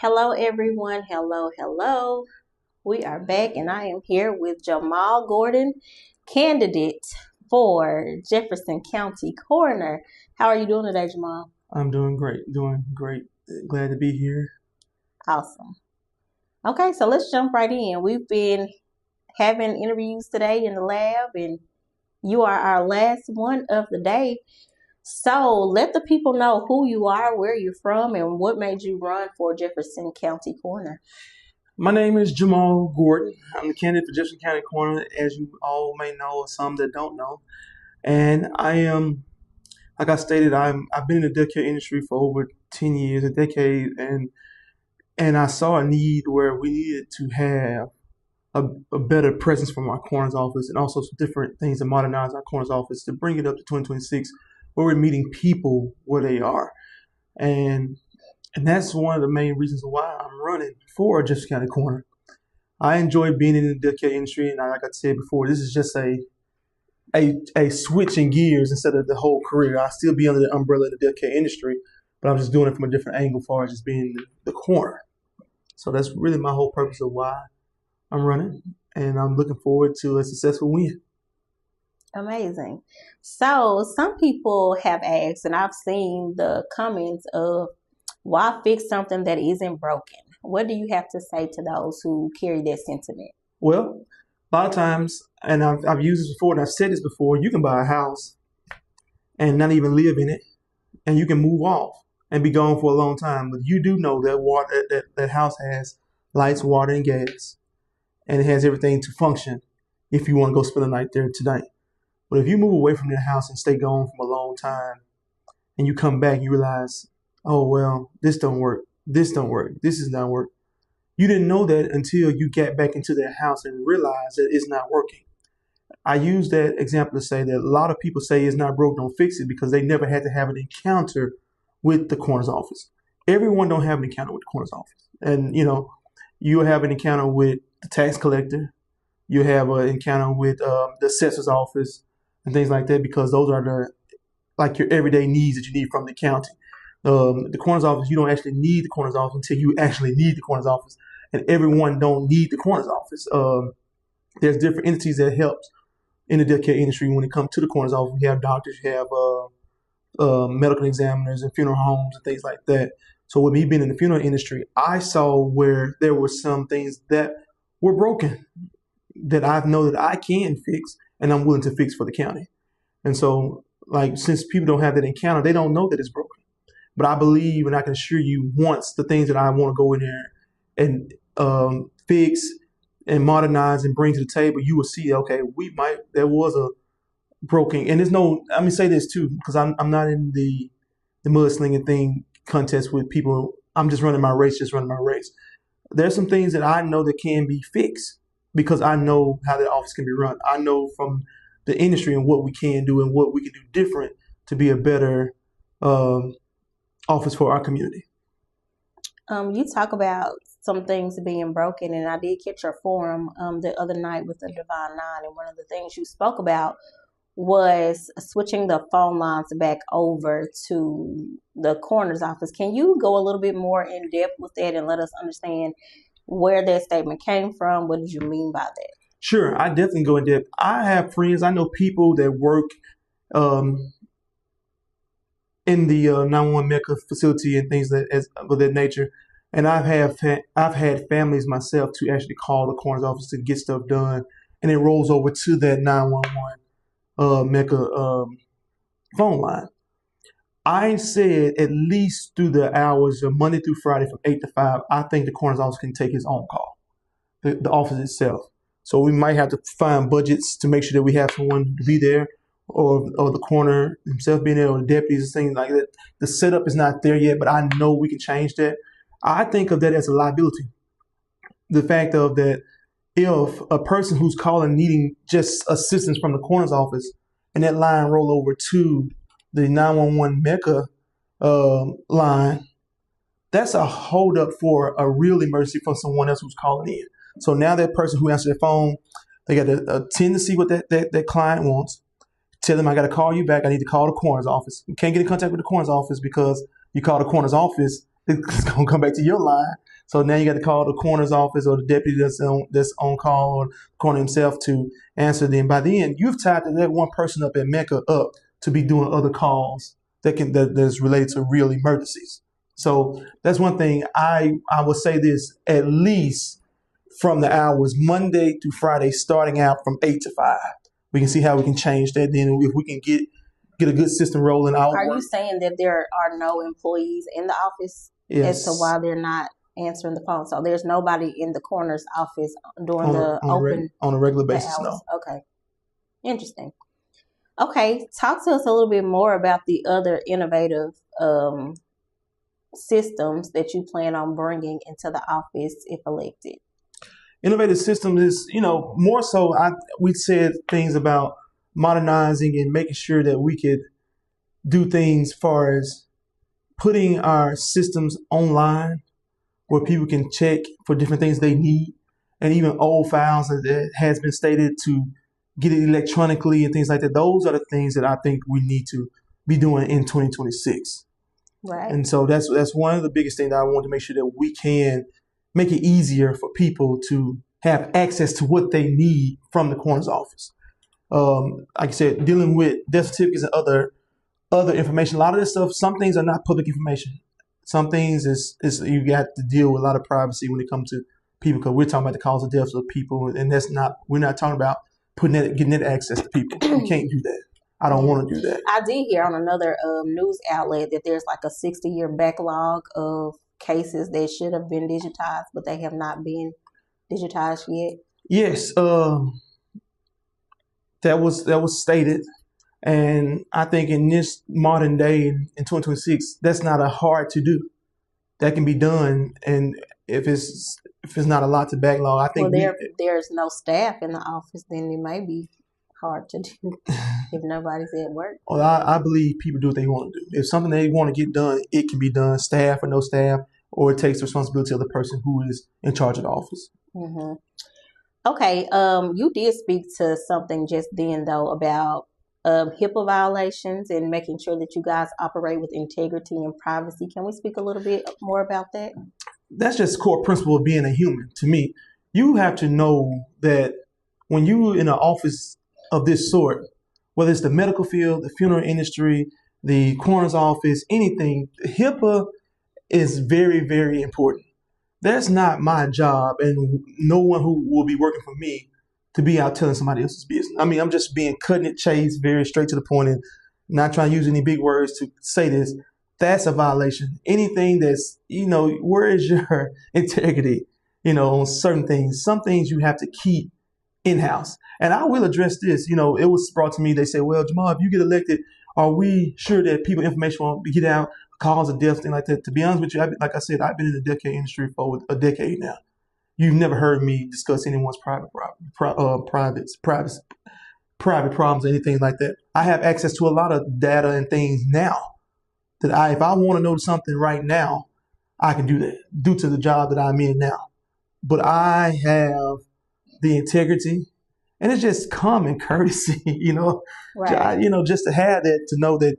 Hello, everyone. Hello, hello. We are back, and I am here with Jamal Gordon, candidate for Jefferson County Coroner. How are you doing today, Jamal? I'm doing great, doing great. Glad to be here. Awesome. Okay, so let's jump right in. We've been having interviews today in the lab, and you are our last one of the day. So let the people know who you are, where you're from, and what made you run for Jefferson County Coroner. My name is Jamal Gordon. I'm the candidate for Jefferson County Coroner, as you all may know, or some that don't know. And I am, like I stated, I've been in the death care industry for over 10 years, a decade, and I saw a need where we needed to have a better presence from our coroner's office and also some different things to modernize our coroner's office to bring it up to 2026, where we're meeting people where they are. And And that's one of the main reasons why I'm running for Jefferson County Coroner. I enjoy being in the death care industry, and like I said before, this is just a switch in gears instead of the whole career. I still be under the umbrella of the death care industry, but I'm just doing it from a different angle, as far as just being the coroner. So that's really my whole purpose of why I'm running, and I'm looking forward to a successful win. Amazing. So some people have asked, and I've seen the comments of, why fix something that isn't broken? What do you have to say to those who carry that sentiment? Well, a lot of times, and I've used this before, and I've said this before, you can buy a house and not even live in it, and you can move off and be gone for a long time. But you do know that that house has lights, water, and gas, and it has everything to function if you want to go spend the night there tonight. But if you move away from your house and stay gone for a long time, and you come back, you realize, oh well, this don't work. This don't work. This is not work. You didn't know that until you get back into that house and realize that it's not working. I use that example to say that a lot of people say it's not broke, don't fix it, because they never had to have an encounter with the coroner's office. Everyone don't have an encounter with the coroner's office. And you have an encounter with the tax collector. You have an encounter with the assessor's office and things like that, because those are like your everyday needs that you need from the county. The coroner's office, you don't actually need the coroner's office until you actually need the coroner's office, and everyone don't need the coroner's office. There's different entities that help in the death care industry when it comes to the coroner's office. We have doctors, you have medical examiners and funeral homes and things like that. So with me being in the funeral industry, I saw where there were some things that were broken that I know that I can fix and I'm willing to fix for the county. And so, like, since people don't have that encounter, they don't know that it's broken. But I believe, and I can assure you, once the things that I want to go in there and fix and modernize and bring to the table, you will see, okay, there was a broken, and there's no, let me say this too, because I'm not in the mudslinging thing contest with people. I'm just running my race, There's some things that I know that can be fixed because I know how the office can be run. I know from the industry and what we can do and what we can do different to be a better office for our community. You talk about some things being broken, and I did catch your forum the other night with the Divine Nine, and one of the things you spoke about was switching the phone lines back over to the coroner's office. Can you go a little bit more in depth with that and let us understand where that statement came from? What did you mean by that? Sure, I definitely go in depth. I have friends, I know people that work um, in the 911 medical facility and things of that nature. And I've had families myself to actually call the coroner's office to get stuff done, and it rolls over to that 911 medical phone line. I said at least through the hours of Monday through Friday from 8 to 5, I think the coroner's office can take his own call, the office itself. So we might have to find budgets to make sure that we have someone to be there, or the coroner himself being there, or the deputies and things like that. The setup is not there yet, but I know we can change that. I think of that as a liability. The fact of that, if a person who's calling needing just assistance from the coroner's office and that line roll over to the 911 Mecca line, that's a holdup for a real emergency from someone else who's calling in. So now that person who answered their phone, they got to attend to see what that client wants. Tell them, I got to call you back. I need to call the coroner's office. You can't get in contact with the coroner's office because you call the coroner's office it's gonna come back to your line. So now you got to call the coroner's office or the deputy that's on call or the coroner himself to answer them. By the end, you've tied that one person up at Mecca up to be doing other calls that's related to real emergencies. So that's one thing I would say this at least from the hours Monday through Friday, starting out from 8 to 5. We can see how we can change that. Then if we can get a good system rolling out. Are you saying that there are no employees in the office as to why they're not answering the phone? So there's nobody in the coroner's office during on a regular basis. No. Okay. Interesting. Okay, talk to us a little bit more about the other innovative systems that you plan on bringing into the office if elected. Innovative systems is, more so. We said things about modernizing and making sure that we could do things as far as putting our systems online where people can check for different things they need, and even old files that has been stated to get it electronically and things like that. Those are the things that I think we need to be doing in 2026. Right. And so that's one of the biggest things that I want to make sure that we can make it easier for people to have access to what they need from the coroner's office. Like I said, dealing with death certificates and other information. A lot of this stuff, some things are not public information. Some things is you got to deal with a lot of privacy when it comes to people, because we're talking about the cause of deaths of people, and we're not talking about getting that access to people. We can't do that. I don't want to do that. I did hear on another news outlet that there's like a 60-year backlog of cases that should have been digitized, but they have not been digitized yet. Yes, that was stated, and I think in this modern day in 2026, that's not a hard to do. That can be done, and if it's not a lot to backlog, I think there's no staff in the office, then it may be hard to do if nobody's at work. Well, I believe people do what they want to do. If something they want to get done, it can be done, staff or no staff, or it takes the responsibility of the person who is in charge of the office. Mm-hmm. Okay, you did speak to something just then, though, about HIPAA violations and making sure that you guys operate with integrity and privacy. Can we speak a little bit more about that? That's just core principle of being a human. To me, you have to know that when you're in an office of this sort, whether it's the medical field, the funeral industry, the coroner's office, anything, HIPAA is very, very important. That's not my job, and no one who will be working for me to be out telling somebody else's business. I mean, I'm just being cutting it chase, very straight to the point, and not trying to use any big words to say this. That's a violation. Anything that's, where is your integrity, on certain things? Some things you have to keep in-house. And I will address this. It was brought to me. They say, well, Jamal, if you get elected, are we sure that people information won't get out, cause of death, things like that? To be honest with you, like I said, I've been in the decade industry for a decade now. You've never heard me discuss anyone's private problems or anything like that. I have access to a lot of data and things now that if I want to know something right now, I can do that due to the job that I'm in now. But I have the integrity, and it's just common courtesy, Right. Just to have that, to know that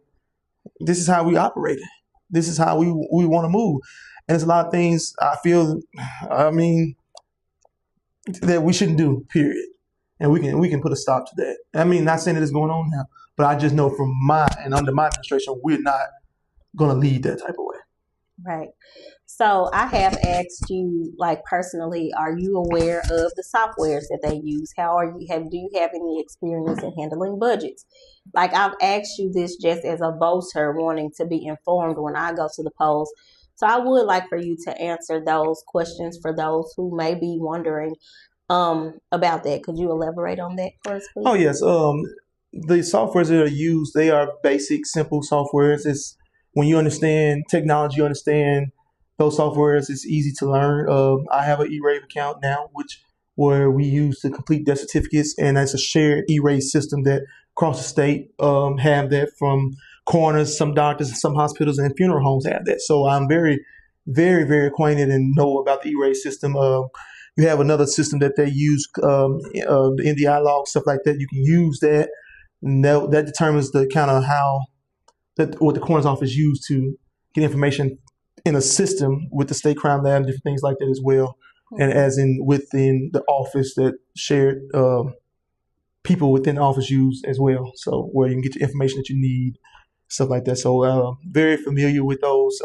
this is how we operate. This is how we want to move. And there's a lot of things I feel, that we shouldn't do, period. And we can put a stop to that. I mean, not saying that it's going on now, but I just know from under my administration, we're not going to lead that type of way. Right. So I have asked you, like, personally, are you aware of the softwares that they use? Do you have any experience in handling budgets? Like, I've asked you this just as a voter wanting to be informed when I go to the polls. So I would like for you to answer those questions for those who may be wondering about that. Could you elaborate on that for us, please? Oh, yes. The softwares that are used, they are basic, simple softwares. It's when you understand technology, you understand those softwares, it's easy to learn. I have an E-Rave account now, where we use to complete death certificates, and it's a shared E-Rave system that across the state have that, from coroners, some doctors, some hospitals, and funeral homes have that. So I'm very, very, very acquainted and know about the E-Rave system. You have another system that they use, the NDI log, stuff like that. You can use that, and that determines the kind of what the coroner's office used to get information in a system with the state crime lab and different things like that as well. And as in within the office that shared people within the office use as well. So where you can get the information that you need, stuff like that. So very familiar with those.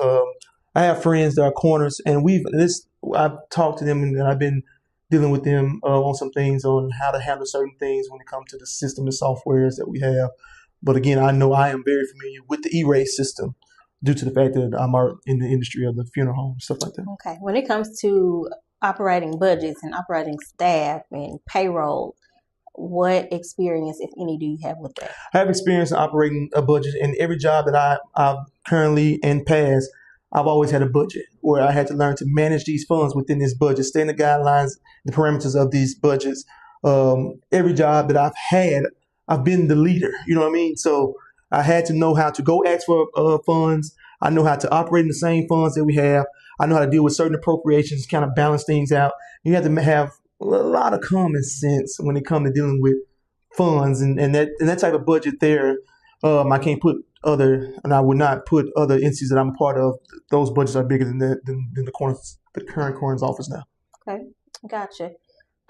I have friends that are coroners, and I've talked to them, and I've been dealing with them on some things on how to handle certain things when it comes to the system and softwares that we have. But again, I know I am very familiar with the E-race system due to the fact that I'm in the industry of the funeral home, stuff like that. Okay. When it comes to operating budgets and operating staff and payroll, what experience, if any, do you have with that? I have experience in operating a budget, and every job that I've currently in past, I've always had a budget where I had to learn to manage these funds within this budget, stay in the guidelines, the parameters of these budgets. Every job that I've had, I've been the leader. You know what I mean? So I had to know how to go ask for funds. I know how to operate in the same funds that we have. I know how to deal with certain appropriations, kind of balance things out. You have to have a lot of common sense when it comes to dealing with funds and that type of budget there. I can't put and I would not put other entities that I'm a part of. Those budgets are bigger than the current coroner's office now. Okay, gotcha.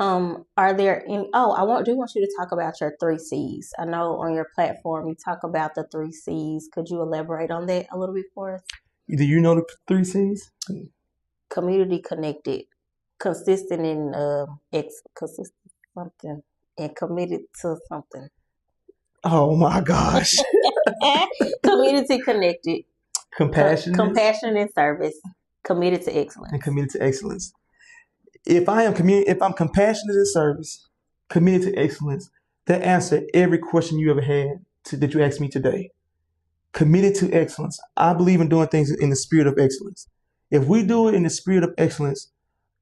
Are there any? Oh, do want you to talk about your 3 C's. I know on your platform you talk about the 3 C's. Could you elaborate on that a little bit for us? Do you know the 3 C's? Community connected, consistent and consistent something, and committed to something. Oh my gosh. Community connected, compassion and service, committed to excellence. And committed to excellence. If I'm compassionate in service, committed to excellence, that answer every question you ever had that you asked me today. Committed to excellence. I believe in doing things in the spirit of excellence. If we do it in the spirit of excellence,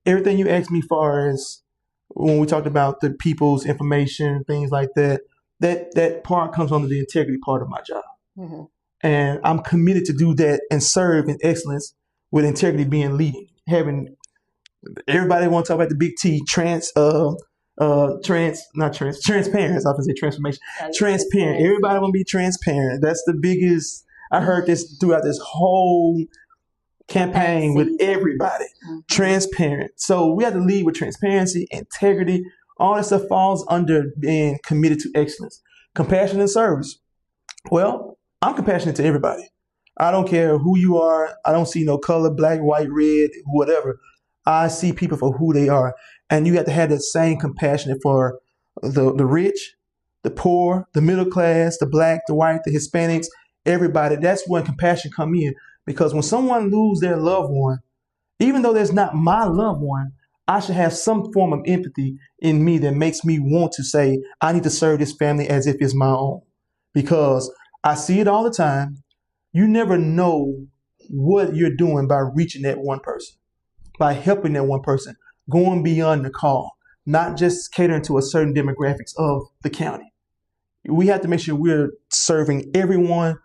everything you asked me far as when we talked about the people's information, things like that, that part comes under the integrity part of my job. Mm-hmm. And I'm committed to do that and serve in excellence with integrity being leading. Having everybody want to talk about the big T, transparent. I was going to say transformation. Transparent. Everybody want to be transparent. That's the biggest. I heard this throughout this whole campaign with everybody. Mm-hmm. Transparent. So we have to lead with transparency, integrity. All that stuff falls under being committed to excellence. Compassion and service. Well, I'm compassionate to everybody. I don't care who you are. I don't see no color, black, white, red, whatever. I see people for who they are. And you have to have that same compassion for the rich, the poor, the middle class, the black, the white, the Hispanics, everybody. That's when compassion come in. Because when someone loses their loved one, even though there's not my loved one, I should have some form of empathy in me that makes me want to say, I need to serve this family as if it's my own. Because I see it all the time. You never know what you're doing by reaching that one person, by helping that one person, going beyond the call, not just catering to a certain demographics of the county. We have to make sure we're serving everyone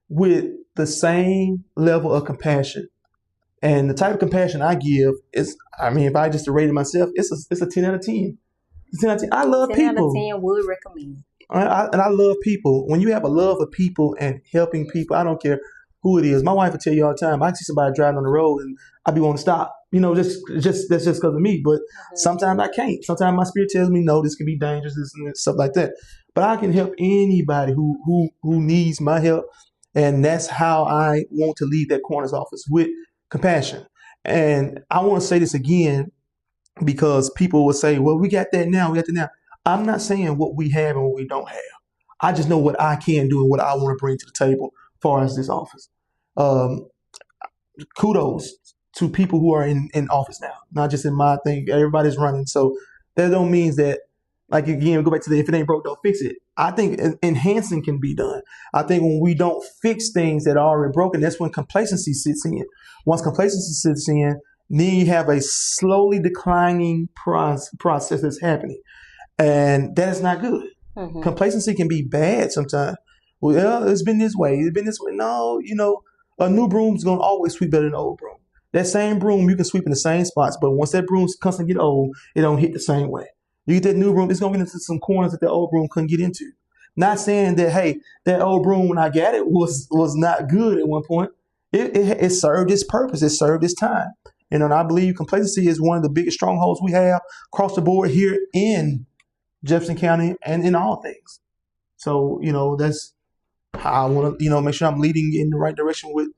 with the same level of compassion. And the type of compassion I give is, if I just rate it myself, it's a 10 out of 10. It's 10 out of 10. I love 10 people. 10 out of 10 would recommend. And I love people. When you have a love of people and helping people, I don't care who it is. My wife will tell you all the time, I see somebody driving on the road and I be wanting to stop. That's just because of me. But sometimes I can't. Sometimes my spirit tells me, no, this can be dangerous, this and stuff like that. But I can help anybody who needs my help. And that's how I want to leave that coroner's office, with compassion. And I want to say this again, because people will say, well, we got that now. I'm not saying what we have and what we don't have. I just know what I can do and what I want to bring to the table as far as this office. Kudos to people who are in office now, not just in my thing. Everybody's running. So that don't mean that, like, again, go back to the if it ain't broke, don't fix it. I think enhancing can be done. I think when we don't fix things that are already broken, that's when complacency sits in. Once complacency sits in, then you have a slowly declining process that's happening. And that is not good. Mm-hmm. Complacency can be bad sometimes. Well, it's been this way. No, a new broom's going to always sweep better than an old broom. That same broom, you can sweep in the same spots, but once that broom constantly get old, it don't hit the same way. You get that new broom, it's going to get into some corners that old broom couldn't get into. Not saying that, hey, that old broom when I got it was not good at one point. It served its purpose. It served its time. And I believe complacency is one of the biggest strongholds we have across the board here in Jefferson County and in all things. So, that's how I want to, make sure I'm leading in the right direction with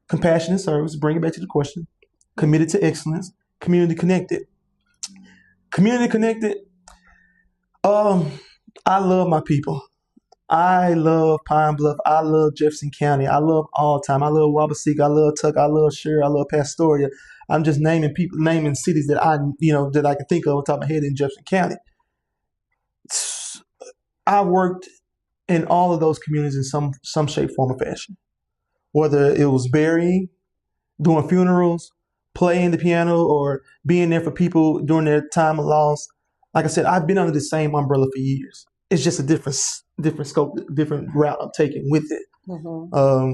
compassion and service. Bring it back to the question. Committed to excellence. Community connected. Community connected. I love my people. I love Pine Bluff. I love Jefferson County. I love Alltime. I love Wabasika. I love Tuck. I love Sure. I love Pastoria. I'm just naming cities that that I can think of off the top of my head in Jefferson County. I worked in all of those communities in some shape, form, or fashion. Whether it was burying, doing funerals, playing the piano, or being there for people during their time of loss. Like I said, I've been under the same umbrella for years. It's just a different scope, different route I'm taking with it. Mm-hmm.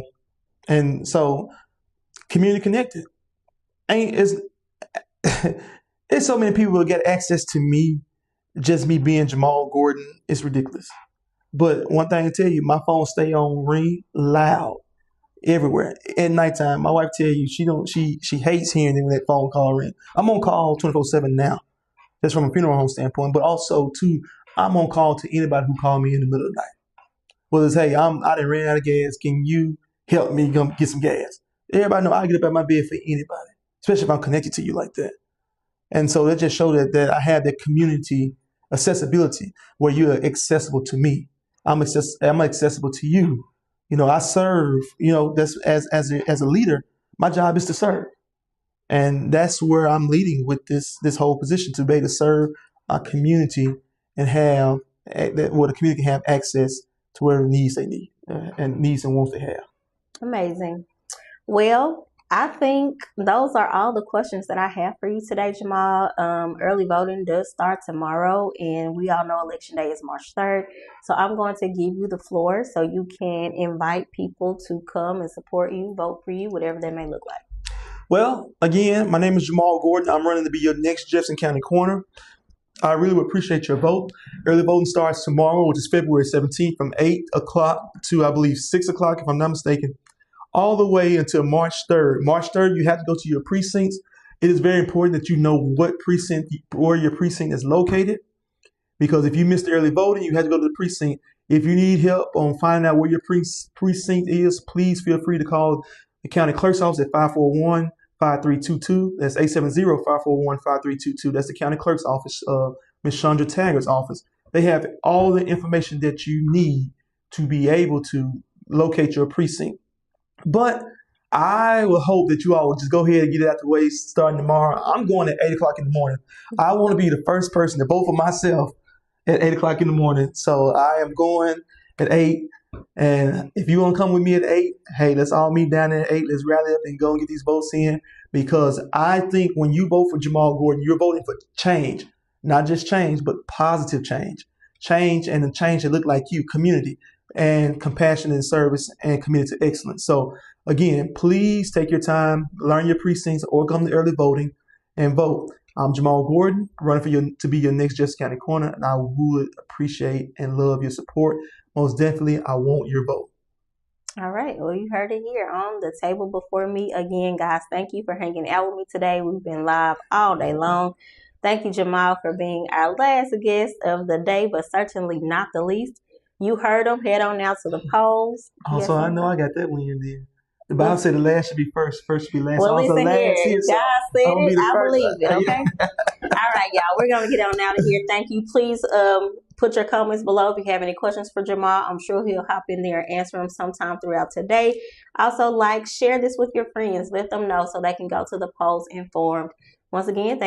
And so, community connected. It's so many people will get access to me, just me being Jamal Gordon. It's ridiculous. But one thing I tell you, my phone stay on ring loud everywhere at nighttime. My wife tell you she hates hearing when that phone call ring. I'm on call 24/7 now. That's from a funeral home standpoint, but also too, I'm on call to anybody who call me in the middle of the night. Whether it's, hey, I done ran out of gas. Can you help me come get some gas? Everybody know I get up out of my bed for anybody, especially if I'm connected to you like that. And so that just showed that I had that community accessibility where you're accessible to me. I'm accessible to you. I serve. That's as a leader, my job is to serve. And that's where I'm leading with this whole position, to be able to serve our community and have where the community can have access to whatever needs they need and needs and wants they have. Amazing. Well, I think those are all the questions that I have for you today, Jamal. Early voting does start tomorrow, and we all know Election Day is March 3rd. So I'm going to give you the floor so you can invite people to come and support you, vote for you, whatever that may look like. Well, again, my name is Jamal Gordon. I'm running to be your next Jefferson County Coroner. I really would appreciate your vote. Early voting starts tomorrow, which is February 17th, from 8 o'clock to, I believe, 6 o'clock, if I'm not mistaken, all the way until March 3rd. March 3rd, you have to go to your precincts. It is very important that you know where your precinct is located, because if you miss the early voting, you have to go to the precinct. If you need help on finding out where your precinct is, please feel free to call the county clerk's office at 541-5322. That's 870-541-5322. That's the county clerk's office, Ms. Chandra Taggart's office. They have all the information that you need to be able to locate your precinct. But I will hope that you all will just go ahead and get it out the way starting tomorrow. I'm going at 8 o'clock in the morning. I want to be the first person to vote for myself at 8 o'clock in the morning. So I am going at 8. And if you want to come with me at 8, hey, let's all meet down there at 8. Let's rally up and go and get these votes in. Because I think when you vote for Jamal Gordon, you're voting for change. Not just change, but positive change. Change, and the change that look like you, community, and compassion and service, and committed to excellence. So again, please take your time, learn your precincts, or come to early voting and vote. I'm Jamal Gordon, running to be your next Jefferson County Coroner, and I would appreciate and love your support. Most definitely, I want your vote. All right. Well, you heard it here on the table before me. Again, guys, thank you for hanging out with me today. We've been live all day long. Thank you, Jamal, for being our last guest of the day, but certainly not the least. You heard them. Head on out to the polls. Also, I know I got that one in there. The Bible said the last should be first, first should be last. Well, Also, listen here. God said it. I believe it, okay? All right, y'all. We're going to get on out of here. Thank you. Please put your comments below if you have any questions for Jamal. I'm sure he'll hop in there and answer them sometime throughout today. Also, share this with your friends. Let them know so they can go to the polls informed. Once again,